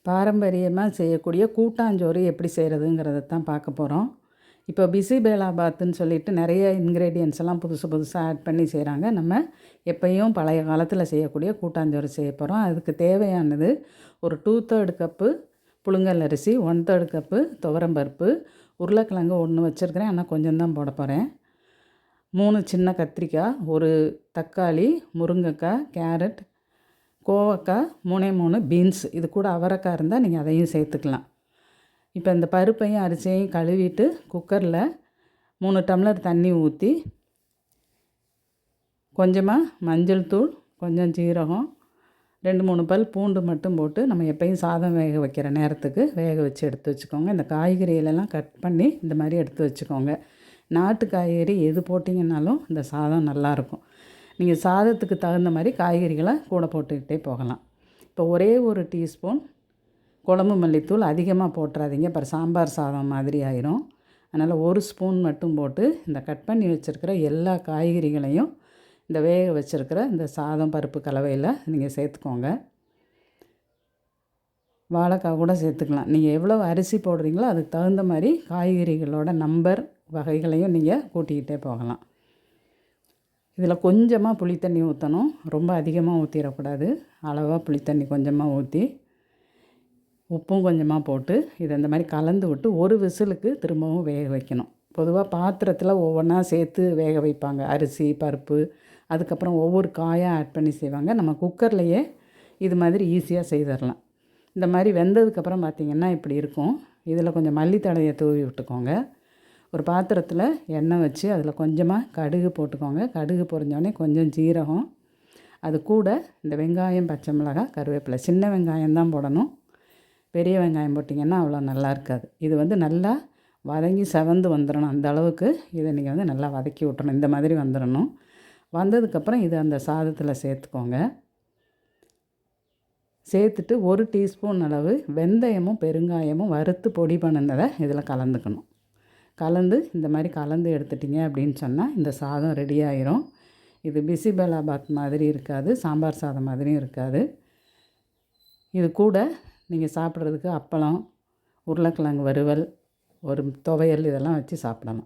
பாரம்பரியமாக செய்யக்கூடிய கூட்டாஞ்சோறு எப்படி செய்கிறதுங்கிறத தான் பார்க்க போகிறோம். இப்போ பிசிபேலாபாத்துன்னு சொல்லிட்டு நிறைய இன்க்ரீடியன்ட்ஸ் எல்லாம் புதுசு புதுசாக ஆட் பண்ணி செய்கிறாங்க. நம்ம எப்பயும் பழைய காலத்தில் செய்யக்கூடிய கூட்டாஞ்சோறு செய்ய போகிறோம். அதுக்கு தேவையானது ஒரு 2/3 கப்பு புழுங்கல் அரிசி, 1/3 கப்பு துவரம்பருப்பு, உருளைக்கிழங்கு 1 வச்சுருக்கிறேன், ஆனால் கொஞ்சம் தான் போட போகிறேன். 3 சின்ன கத்திரிக்காய், ஒரு தக்காளி, முருங்கைக்காய், கேரட், கோவக்காய், 3 பீன்ஸ். இது கூட அவரைக்காய் இருந்தால் நீங்கள் அதையும் சேர்த்துக்கலாம். இப்போ இந்த பருப்பையும் அரிசியையும் கழுவிட்டு குக்கரில் 3 டம்ளர் தண்ணி ஊற்றி கொஞ்சமாக மஞ்சள் தூள், கொஞ்சம் ஜீரகம், 2-3 பல் பூண்டு மட்டும் போட்டு நம்ம எப்பயும் சாதம் வேக வைக்கிற நேரத்துக்கு வேக வச்சு எடுத்து வச்சுக்கோங்க. இந்த காய்கறிகளெல்லாம் கட் பண்ணி இந்த மாதிரி எடுத்து வச்சுக்கோங்க. நாட்டு காய்கறி எது போட்டிங்கன்னாலும் இந்த சாதம் நல்லாயிருக்கும். நீங்கள் சாதத்துக்கு தகுந்த மாதிரி காய்கறிகளை கூட போட்டுக்கிட்டே போகலாம். இப்போ ஒரே ஒரு டீஸ்பூன் குழம்பு மல்லித்தூள், அதிகமாக போட்டுறாதீங்க, அப்புறம் சாம்பார் சாதம் மாதிரி ஆயிரும். அதனால் 1 ஸ்பூன் மட்டும் போட்டு இந்த கட் பண்ணி வச்சுருக்கிற எல்லா காய்கறிகளையும் இந்த வேக வச்சுருக்கிற இந்த சாதம் பருப்பு கலவையில் நீங்கள் சேர்த்துக்கோங்க. வாழைக்காய் கூட சேர்த்துக்கலாம். நீங்கள் எவ்வளோ அரிசி போடுறீங்களோ அதுக்கு தகுந்த மாதிரி காய்கறிகளோட நம்பர் வகைகளையும் நீங்கள் கூட்டிக்கிட்டே போகலாம். இதில் கொஞ்சமாக புளித்தண்ணி ஊற்றணும், ரொம்ப அதிகமாக ஊற்றிடக்கூடாது. அளவாக புளித்தண்ணி கொஞ்சமாக ஊற்றி உப்பும் கொஞ்சமாக போட்டு இதை இந்த மாதிரி கலந்து விட்டு ஒரு விசிலுக்கு திரும்பவும் வேக வைக்கணும். பொதுவாக பாத்திரத்தில் ஒவ்வொன்றா சேர்த்து வேக வைப்பாங்க, அரிசி பருப்பு, அதுக்கப்புறம் ஒவ்வொரு காயாக ஆட் பண்ணி செய்வாங்க. நம்ம குக்கர்லேயே இது மாதிரி ஈஸியாக செய்திடலாம். இந்த மாதிரி வெந்ததுக்கப்புறம் பார்த்திங்கன்னா இப்படி இருக்கும். இதில் கொஞ்சம் மல்லித்தழையை தூவி விட்டுக்கோங்க. ஒரு பாத்திரத்தில் எண்ணெய் வச்சு அதில் கொஞ்சமாக கடுகு போட்டுக்கோங்க. கடுகு பொரிஞ்சோடனே கொஞ்சம் ஜீரகம், அது கூட இந்த வெங்காயம், பச்சை மிளகாய், கருவேப்பிலை. சின்ன வெங்காயம் தான் போடணும், பெரிய வெங்காயம் போட்டிங்கன்னா அவ்வளோ நல்லா இருக்காது. இது நல்லா வதங்கி செவந்து வந்துடணும். அந்த அளவுக்கு இதை நீங்கள் நல்லா வதக்கி விட்டுறணும். இந்த மாதிரி வந்துடணும். வந்ததுக்கப்புறம் இதை அந்த சாதத்தில் சேர்த்துக்கோங்க. சேர்த்துட்டு 1 டீஸ்பூன் அளவு வெந்தயமும் பெருங்காயமும் வறுத்து பொடி பண்ணினதை இதில் கலந்துக்கணும். கலந்து இந்த மாதிரி கலந்து எடுத்துட்டிங்க அப்படின்னு சொன்னால் இந்த சாதம் ரெடி ஆயிரும். இது பிசிபேலாபாத் மாதிரி இருக்காது, சாம்பார் சாதம் மாதிரியும் இருக்காது. இது கூட நீங்கள் சாப்பிட்றதுக்கு அப்பளம், உருளைக்கிழங்கு வறுவல், ஒரு துவையல் இதெல்லாம் வச்சு சாப்பிடலாம்.